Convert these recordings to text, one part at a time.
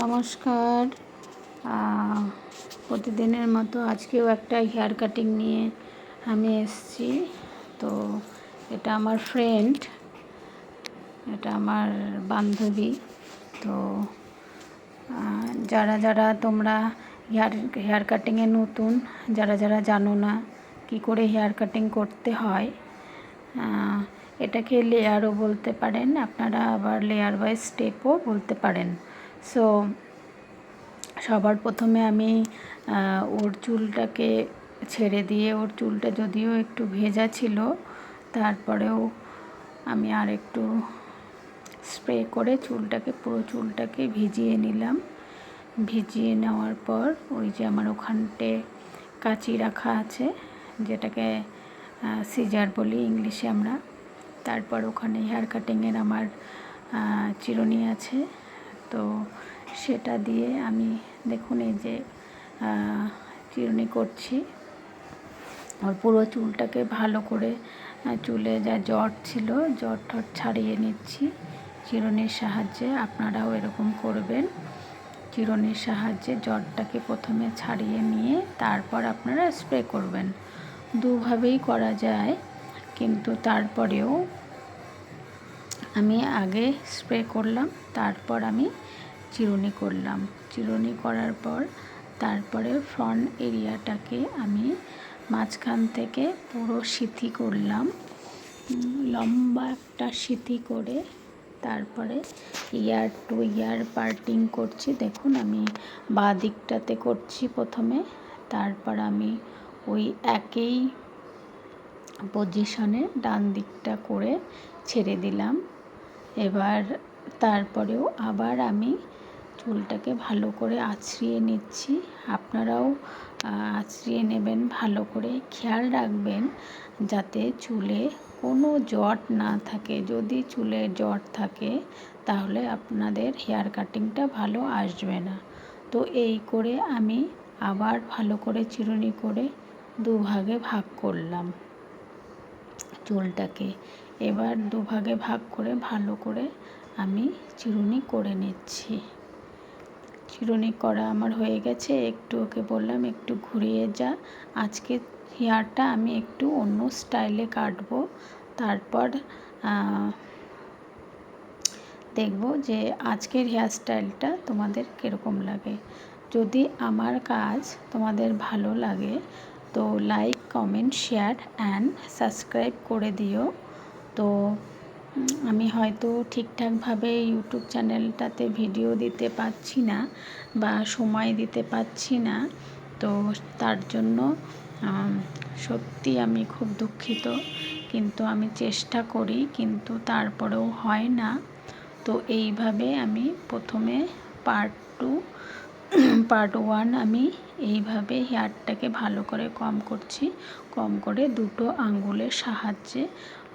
নমস্কার। প্রতিদিনের মতো আজকেও একটা হেয়ার কাটিং নিয়ে আমি এসেছি। তো এটা আমার ফ্রেন্ড, এটা আমার বান্ধবী। তো যারা যারা তোমরা হেয়ার কাটিংয়ে নতুন, যারা যারা জানো না কি করে হেয়ার কাটিং করতে হয়, এটাকে লেয়ারও বলতে পারেন আপনারা, আবার লেয়ার বাই স্টেপও বলতে পারেন। সো সবার প্রথমে আমি ওর চুলটাকে ছেড়ে দিয়ে, ওর চুলটা যদিও একটু ভেজা ছিল, তারপরেও আমি আর একটু স্প্রে করে পুরো চুলটাকে ভিজিয়ে নিলাম। ভিজিয়ে নেওয়ার পর ওই যে আমার ওখানটে কাঁচি রাখা আছে, যেটাকে সিজার বলি ইংলিশে আমরা। তারপর ওখানে হেয়ার কাটিংয়ের আমার চিরুনি আছে, তো সেটা দিয়ে আমি দেখুন এই যে চিরুনি করছি। আর পুরো চুলটাকে ভালো করে, চুলে যা জট ছিল জট ছাড়িয়ে নিচ্ছি চিরুনির সাহায্যে। আপনারাও এরকম করবেন, চিরুনির সাহায্যে জটটাকে প্রথমে ছাড়িয়ে নিয়ে তারপর আপনারা স্প্রে করবেন। দুভাবেই করা যায়, কিন্তু তারপরেও আমি আগে স্প্রে করলাম, তারপর আমি চিরুনি করলাম। চিরুনি করার পর তারপরে ফ্রন্ট এরিয়াটাকে আমি মাঝখান থেকে পুরো সিথি করলাম, লম্বা একটা সিথি করে তারপরে ইয়ার টু ইয়ার পার্টিং করছি। দেখুন আমি বাঁ দিকটাতে করছি প্রথমে, তারপর আমি ওই একই পজিশনে ডান দিকটা করে ছেড়ে দিলাম। এবার তারপরেও আবার আমি চুলটাকে ভালো করে আঁচড়িয়ে নিচ্ছি। আপনারাও আঁচড়িয়ে নেবেন ভালো করে, খেয়াল রাখবেন যাতে চুলে কোনো জট না থাকে। যদি চুলে জট থাকে তাহলে আপনাদের হেয়ার কাটিংটা ভালো আসবে না। তো এই করে আমি আবার ভালো করে চিরুনি করে দুভাগে ভাগ করলাম চুলটাকে। এবার দুভাগে ভাগ করে ভালো করে আমি চিরুনি করে নিচ্ছি। চিরুনি করা আমার হয়ে গেছে। একটু ওকে বললাম একটু ঘুরিয়ে যা, আজকে হেয়ারটা আমি একটু অন্য স্টাইলে কাটবো, তারপর দেখব যে আজকের হেয়ার স্টাইলটা তোমাদের কীরকম লাগে। যদি আমার কাজ তোমাদের ভালো লাগে তো like, comment, share and subscribe করে দিও। তো আমি হয়তো ঠিকঠাকভাবে ইউটিউব চ্যানেলটাতে ভিডিও দিতে পারছি না বা সময় দিতে পারছি না, তো তার জন্য সত্যি আমি খুব দুঃখিত। কিন্তু আমি চেষ্টা করি, কিন্তু তারপরেও হয় না। তো এইভাবে আমি প্রথমে পার্ট 1 আমি এইভাবে হেয়ারটাকে ভালো করে কম করে দুটো আঙ্গুলের সাহায্যে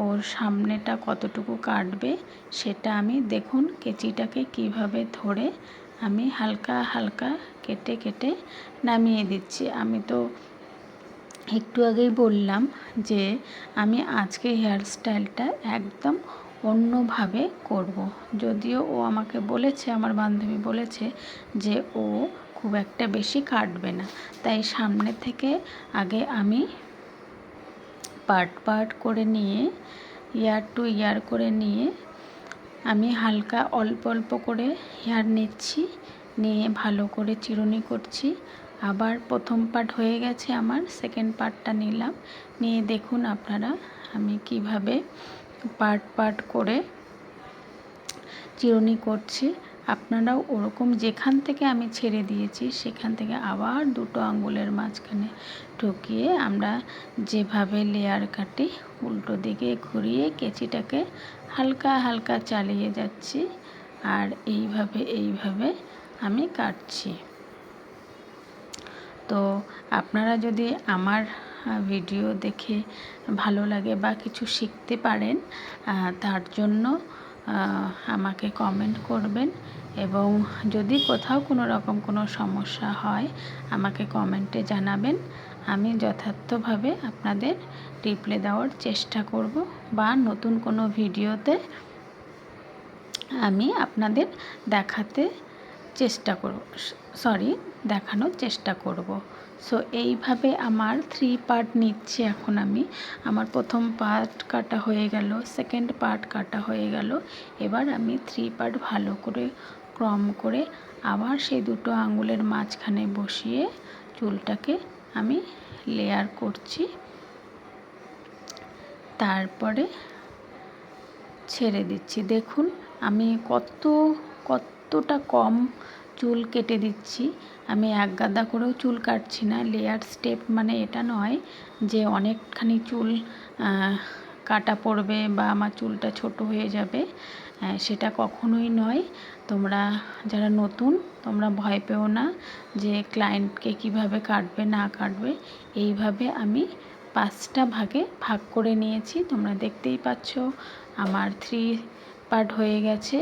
ওর সামনেটা কতটুকু কাটবে সেটা আমি দেখুন কেচিটাকে কিভাবে ধরে আমি হালকা হালকা কেটে কেটে নামিয়ে দিচ্ছি। আমি তো একটু আগেই বললাম যে আমি আজকে হেয়ার স্টাইলটা একদম অন্যভাবে করব। যদিও ও আমাকে বলেছে, আমার বান্ধবী বলেছে যে ও খুব একটা বেশি কাটবে না, তাই সামনে থেকে আগে আমি পার্ট করে নিয়ে, ইয়ার টু ইয়ার করে নিয়ে আমি হালকা অল্প অল্প করে হেয়ার নিচ্ছি, নিয়ে ভালো করে চিরুনি করছি। আবার প্রথম পার্ট হয়ে গেছে, আমার সেকেন্ড পার্টটা নিলাম, নিয়ে দেখুন আপনারা আমি কিভাবে পার্ট করে চিরুনি করছি। আপনারাও ওরকম যেখান থেকে আমি ছেড়ে দিয়েছি সেখান থেকে আবার দুটো আঙ্গুলের মাঝখানে ঢুকিয়ে আমরা যেভাবে লেয়ার কাটি উল্টো দিকে ঘুরিয়ে কেচিটাকে হালকা হালকা চালিয়ে যাচ্ছি, আর এইভাবে আমি কাটছি। তো আপনারা যদি আমার ভিডিও দেখে ভালো লাগে বা কিছু শিখতে পারেন, তার জন্য আমাকে কমেন্ট করবেন, এবং যদি কোথাও কোনো রকম কোনো সমস্যা হয় আমাকে কমেন্টে জানাবেন। আমি যথার্থভাবে আপনাদের রিপ্লাই দেওয়ার চেষ্টা করব, বা নতুন কোনো ভিডিওতে আমি আপনাদের দেখাতে চেষ্টা করব, দেখানোর চেষ্টা করব। সো এইভাবে আমার 3 পার্ট নিচ্ছি এখন আমি। আমার প্রথম পার্ট কাটা হয়ে গেল, সেকেন্ড পার্ট কাটা হয়ে গেল। এবার আমি 3 পার্ট ভালো করে ক্রম করে আবার সেই দুটো আঙুলের মাঝখানে বসিয়ে চুলটাকে আমি লেয়ার করছি। তারপরে ছেড়ে দিচ্ছি। দেখুন আমি কতটা কম চুল কেটে দিচ্ছি। আমি এক গাদা করেও চুল কাটছি না। লেয়ার স্টেপ মানে এটা নয় যে অনেকখানি চুল কাটা পড়বে বা আমার চুলটা ছোট হয়ে যাবে, সেটা কখনোই নয়। তোমরা যারা নতুন তোমরা ভয় পেও না যে ক্লায়েন্টকে কিভাবে কাটবে না কাটবে। এইভাবে আমি 5টা ভাগে ভাগ করে নিয়েছি। তোমরা দেখতেই পাচ্ছ আমার 3 পার্ট হয়ে গেছে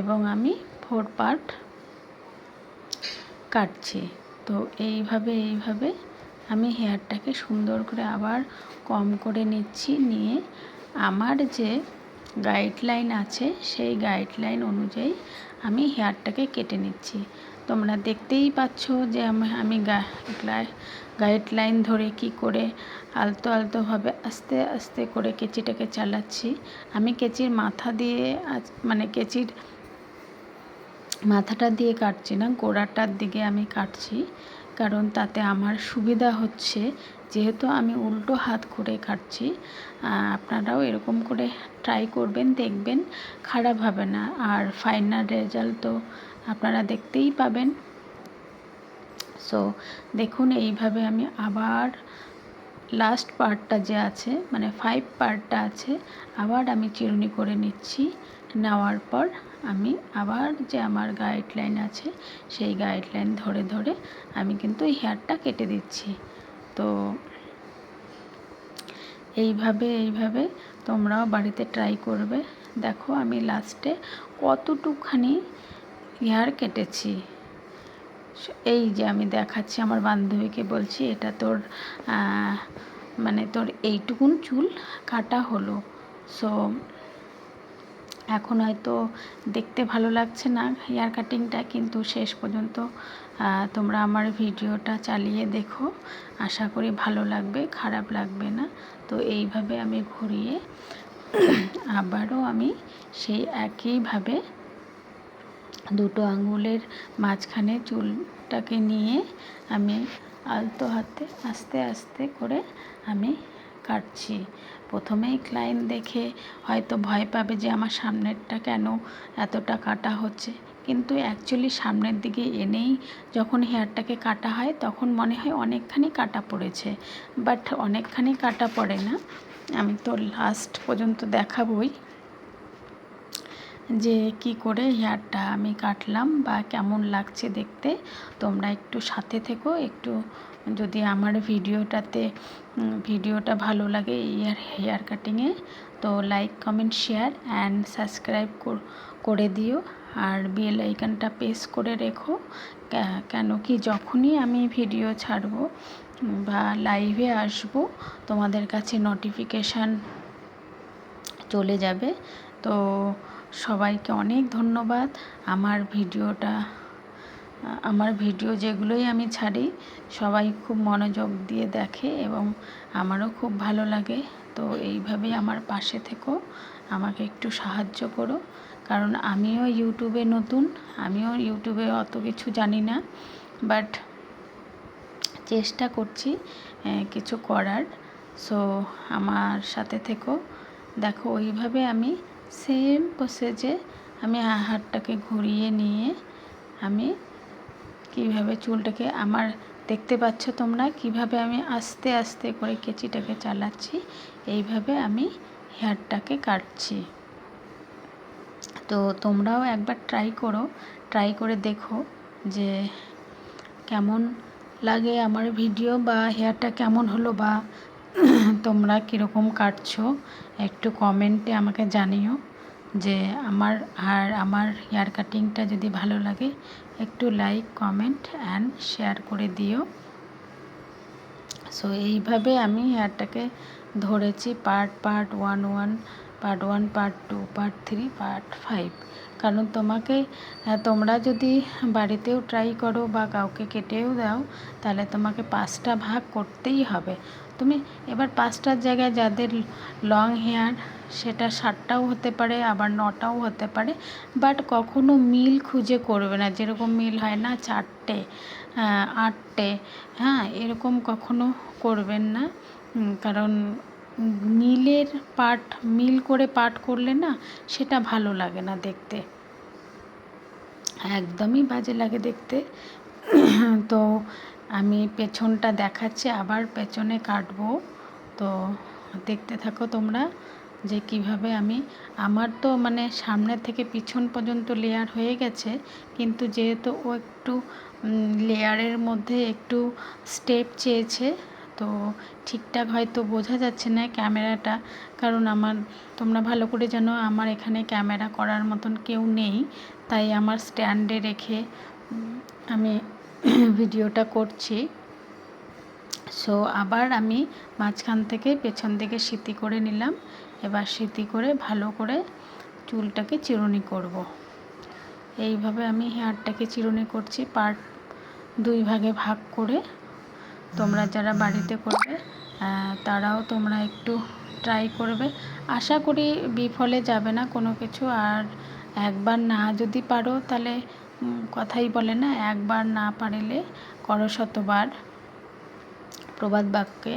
এবং আমি 4 পার্ট কাটছি। তো এইভাবে আমি হেয়ারটাকে সুন্দর করে আবার কম করে নিচ্ছি। নিয়ে আমার যে গাইডলাইন আছে সেই গাইডলাইন অনুযায়ী আমি হেয়ারটাকে কেটে নিচ্ছি। তোমরা দেখতেই পাচ্ছ যে আমি গাইডলাইন ধরে কি করে আলতোভাবে আস্তে আস্তে করে কেঁচিটাকে চালাচ্ছি। আমি কেঁচির মাথা দিয়ে মানে কেঁচির মাথাটা দিয়ে কাটছি না, গোড়াটার দিকে আমি কাটছি, কারণ তাতে আমার সুবিধা হচ্ছে। যেহেতু আমি উল্টো হাত করে কাটছি, আপনারাও এরকম করে ট্রাই করবেন, দেখবেন খারাপ হবে না। আর ফাইনাল রেজাল্ট তো আপনারা দেখতেই পাবেন। সো দেখুন এইভাবে আমি আবার লাস্ট পার্টটা যে আছে মানে 5 পার্টটা আছে আবার আমি চিরুনি করে নিচ্ছি। নেওয়ার পর আমি আবার যে আমার গাইডলাইন আছে সেই গাইডলাইন ধরে আমি কিন্তু এই হেয়ারটা কেটে দিচ্ছি। তো এইভাবে তোমরাও বাড়িতে ট্রাই করবে। দেখো আমি লাস্টে কতটুকখানি হেয়ার কেটেছি। এই যে আমি দেখাচ্ছি, আমার বান্ধবীকে বলছি এটা তোর মানে তোর এইটুকুন চুল কাটা হলো। সো এখন হয়তো দেখতে ভালো লাগছে না হেয়ার কাটিংটা, কিন্তু শেষ পর্যন্ত তোমরা আমার ভিডিওটা চালিয়ে দেখো, আশা করি ভালো লাগবে, খারাপ লাগবে না। তো এইভাবে আমি ঘুরিয়ে আবারও আমি সেই একইভাবে দুটো আঙুলের মাঝখানে চুলটাকে নিয়ে আমি আলতো হাতে আস্তে আস্তে করে আমি কাটছি। প্রথমেই ক্লায়েন্ট দেখে হয়তো ভয় পাবে যে আমার সামনেরটা কেন এতটা কাটা হচ্ছে, কিন্তু অ্যাকচুয়ালি সামনের দিকে এনেই যখন হেয়ারটাকে কাটা হয় তখন মনে হয় অনেকখানি কাটা পড়েছে, বাট অনেকখানি কাটা পড়ে না। আমি তো লাস্ট পর্যন্ত দেখাবই যে কি করে হেয়ারটা আমি কাটলাম বা কেমন লাগছে দেখতে। তোমরা একটু সাথে থেকো, একটু যদি আমার ভিডিওটা ভালো লাগে হেয়ার কাটিংয়ে, তো like comment share and subscribe করে দিও। আর বেল আইকনটা প্রেস করে রেখো, কেন কি যখনই আমি ভিডিও ছাড়বো বা লাইভে আসবো তোমাদের কাছে নোটিফিকেশান চলে যাবে। তো সবাইকে অনেক ধন্যবাদ। আমার ভিডিও যেগুলোই আমি ছাড়ি সবাই খুব মনোযোগ দিয়ে দেখে এবং আমারও খুব ভালো লাগে। তো এইভাবেই আমার পাশে থেকো, আমাকে একটু সাহায্য করো, কারণ আমিও ইউটিউবে নতুন, আমিও ইউটিউবে অত কিছু জানি না, বাট চেষ্টা করছি কিছু করার। সো আমার সাথে থেকো। দেখো ওইভাবে আমি সেম প্রসেসে আমি হাতটাকে ঘুরিয়ে নিয়ে আমি কীভাবে চুলটাকে আমার দেখতে পাচ্ছ তোমরা কীভাবে আমি আস্তে আস্তে করে কেঁচিটাকে চালাচ্ছি, এইভাবে আমি হেয়ারটাকে কাটছি। তো তোমরাও একবার ট্রাই করে দেখো যে কেমন লাগে আমার ভিডিও বা হেয়ারটা কেমন হলো, বা তোমরা কীরকম কাটছো একটু কমেন্টে আমাকে জানিও। যে আমার হেয়ার কাটিংটা যদি ভালো লাগে একটু লাইক কমেন্ট অ্যান্ড শেয়ার করে দিও। সো এইভাবে আমি হেয়ারটাকে ধরেছি পার্ট 1, পার্ট 2, পার্ট 3, পার্ট 5, কারণ তোমরা যদি বাড়িতেও ট্রাই করো বা কাউকে কেটেও দাও, তাহলে তোমাকে 5টা ভাগ করতেই হবে। তুমি এবার 5টার জায়গায় যাদের লং হেয়ার সেটা 7টাও হতে পারে, আবার 9টাও হতে পারে, বাট কখনো মিল খুঁজে করবে না। যেরকম মিল হয় না 4টে 8টে, হ্যাঁ, এরকম কখনো করবেন না। কারণ মিল করে পাট করলে না সেটা ভালো লাগে না দেখতে, একদমই বাজে লাগে দেখতে। তো আমি পেছনটা দেখাচ্ছি, আবার পেছনে কাটবো। তো দেখতে থাকো তোমরা যে কিভাবে আমার তো মানে সামনে থেকে পিছন পর্যন্ত লেয়ার হয়ে গেছে, কিন্তু যেহেতু ও একটু লেয়ারের মধ্যে একটু স্টেপ চেয়েছে, তো ঠিকঠাক হয়তো বোঝা যাচ্ছে না ক্যামেরাটা। কারণ তোমরা ভালো করে জানো আমার এখানে ক্যামেরা করার মতন কেউ নেই, তাই আমার স্ট্যান্ডে রেখে আমি ভিডিওটা করছি। সো আবার আমি মাঝখান থেকে পেছন দিকে সিঁথি করে নিলাম। এবার সিঁথি করে ভালো করে চুলটাকে চিরুনি করব। এইভাবে আমি হেয়ারটাকে চিরুনি করছি, পার্ট 2 ভাগে ভাগ করে। তোমরা যারা বাড়িতে করবে তারাও তোমরা একটু ট্রাই করবে, আশা করি বিফলে যাবে না কোনো কিছু। আর একবার না যদি পারো তাহলে কথাই বলে না, একবার না পারিলে করো শতবার, প্রবাদ বাক্যে।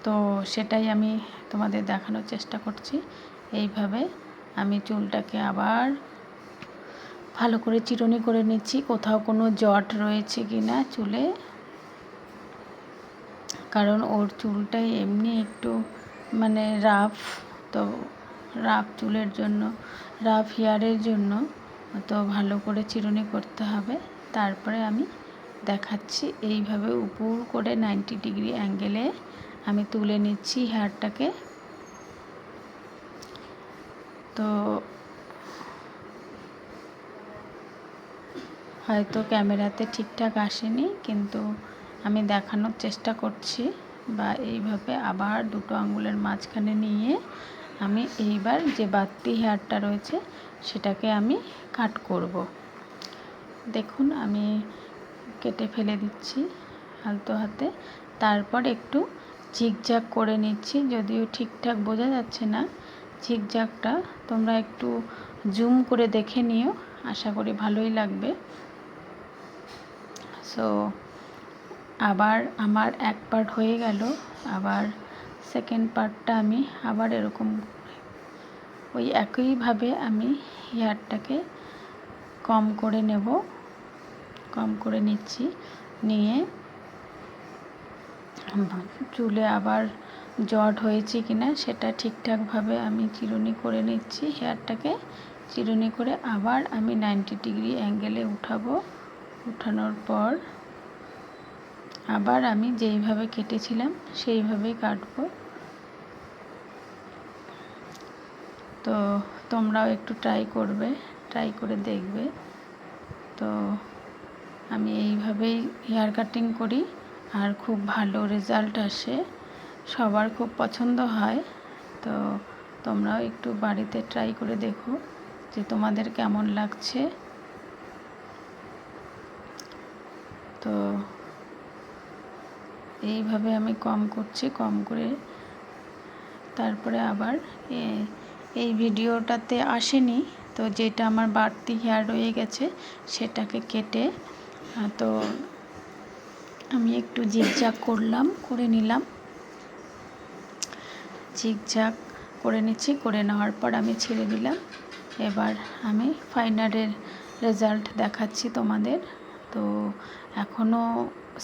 তো সেটাই আমি তোমাদের দেখানোর চেষ্টা করছি। এইভাবে আমি চুলটাকে আবার ভালো করে চিরুনি করে নিচ্ছি, কোথাও কোনো জট রয়েছে কি না চুলে। কারণ ওর চুলটাই এমনি একটু মানে রাফ, তো রাফ চুলের জন্য, রাফ হেয়ারের জন্য তো ভালো করে চিরুনি করতে হবে। তারপরে আমি দেখাচ্ছি এইভাবে উপর করে 90 ডিগ্রি অ্যাঙ্গেলে আমি তুলে নিচ্ছি হেয়ারটাকে। তো হয়তো ক্যামেরাতে ঠিকঠাক আসেনি, কিন্তু আমি দেখানোর চেষ্টা করছি। বা এইভাবে আবার 2টো আঙ্গুলের মাঝখানে নিয়ে আমি এইবার যে বাড়তি হেয়ারটা রয়েছে সেটাকে আমি কাট করব। দেখুন আমি কেটে ফেলে দিচ্ছি আলতো হাতে। তারপর একটু ঝিকঝাক করে নিচ্ছি, যদিও ঠিকঠাক বোঝা যাচ্ছে না ঝিকঝাকটা, তোমরা একটু জুম করে দেখে নিও, আশা করি ভালোই লাগবে। সো আবার আমার এক পার্ট হয়ে গেল, আবার সেকেন্ড পার্টটা আমি আবার এরকম ওই একইভাবে আমি হেয়ারটাকে কম করে নেব, কম করে নিচ্ছি। নিয়ে চুলে আবার জট হয়েছে কিনা সেটা ঠিকঠাকভাবে আমি চিরুনি করে নিচ্ছি। হেয়ারটাকে চিরুনি করে আবার আমি 90 ডিগ্রি অ্যাঙ্গেলে উঠাবো। উঠানোর পর আবার আমি যেইভাবে কেটেছিলাম সেইভাবেই কাটবো। তো তোমরাও একটু ট্রাই করবে, ট্রাই করে দেখবে। তো আমি এইভাবেই হেয়ার কাটিং করি, আর খুব ভালো রেজাল্ট আসে, সবার খুব পছন্দ হয়। তো তোমরাও একটু বাড়িতে ট্রাই করে দেখো যে তোমাদের কেমন লাগছে। তো এইভাবে আমি কম করছি, কম করে তারপরে আবার এই ভিডিওটাতে আসেনি, তো যেটা আমার বাড়তি হেয়ার রয়ে গেছে সেটাকে কেটে তো আমি একটু জিগজ্যাগ করে নিলাম, জিগজ্যাগ করে নিচ্ছি। করে নেওয়ার পর আমি ছেড়ে দিলাম। এবার আমি ফাইনালের রেজাল্ট দেখাচ্ছি তোমাদের। তো এখনও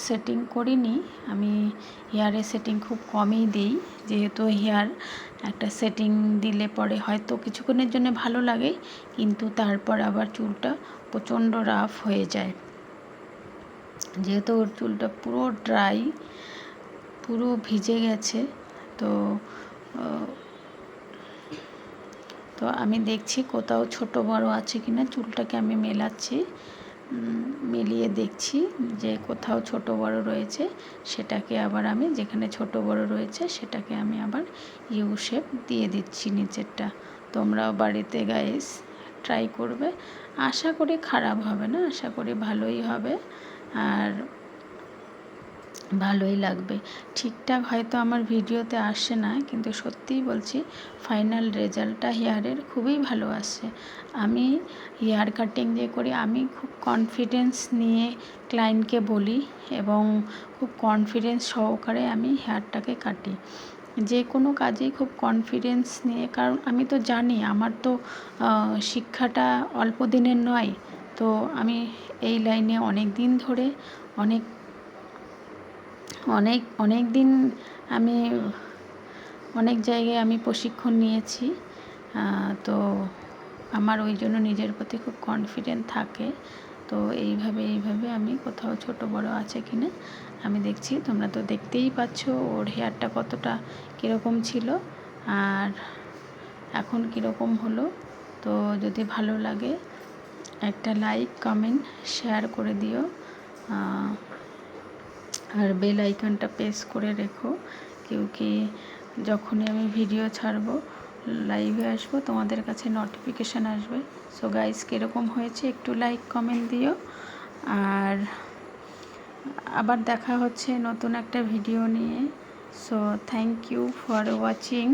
সেটিং করিনি, আমি হেয়ারে সেটিং খুব কমই দিই, যেহেতু হেয়ার একটা সেটিং দিলে পরে হয়তো কিছুক্ষণের জন্য ভালো লাগে, কিন্তু তারপর আবার চুলটা প্রচণ্ড রাফ হয়ে যায়। যেহেতু ওর চুলটা পুরো ড্রাই, পুরো ভিজে গেছে, তো তো আমি দেখছি কোথাও ছোট বড় আছে কিনা, চুলটাকে আমি মেলাচ্ছি, মিলিয়ে দেখছি যে কোথাও ছোট বড় রয়েছে, সেটাকে আবার আমি যেখানে ছোট বড় রয়েছে সেটাকে আমি আবার ইউ শেপ দিয়ে দিচ্ছি নিচেরটা। তোমরাও বাড়িতে গাইস ট্রাই করবে, আশা করি খারাপ হবে না, আশা করি ভালোই হবে আর ভালোই লাগবে। ঠিকঠাক হয়তো আমার ভিডিওতে আসে না, কিন্তু সত্যিই বলছি ফাইনাল রেজাল্টটা হেয়ারের খুবই ভালো আসছে। আমি হেয়ার কাটিং যে করি আমি খুব কনফিডেন্স নিয়ে ক্লায়েন্টকে বলি এবং খুব কনফিডেন্স সহকারে আমি হেয়ারটাকে কাটি। যে কোনো কাজেই খুব কনফিডেন্স নিয়ে, কারণ আমি তো জানি আমার তো শিক্ষাটা অল্প দিনের নয়। তো আমি এই লাইনে অনেক দিন ধরে অনেক অনেক অনেক দিন আমি অনেক জায়গায় আমি প্রশিক্ষণ নিয়েছি। তো আমার ওই জন্য নিজের প্রতি খুব কনফিডেন্ট থাকে। তো এইভাবে আমি কোথাও ছোট বড় আছে কি না আমি দেখছি। তোমরা তো দেখতেই পাচ্ছ ওর হেয়ারটা কতটা কীরকম ছিল আর এখন কীরকম হলো। তো যদি ভালো লাগে একটা লাইক কমেন্ট শেয়ার করে দিও আর বেল আইকনটা প্রেস করে রেখো, কি যখনই আমি ভিডিও ছাড়বো লাইভে আসবো তোমাদের কাছে নোটিফিকেশান আসবে। সো গাইস কীরকম হয়েছে একটু লাইক কমেন্ট দিও আর আবার দেখা হচ্ছে নতুন একটা ভিডিও নিয়ে। So thank you for watching.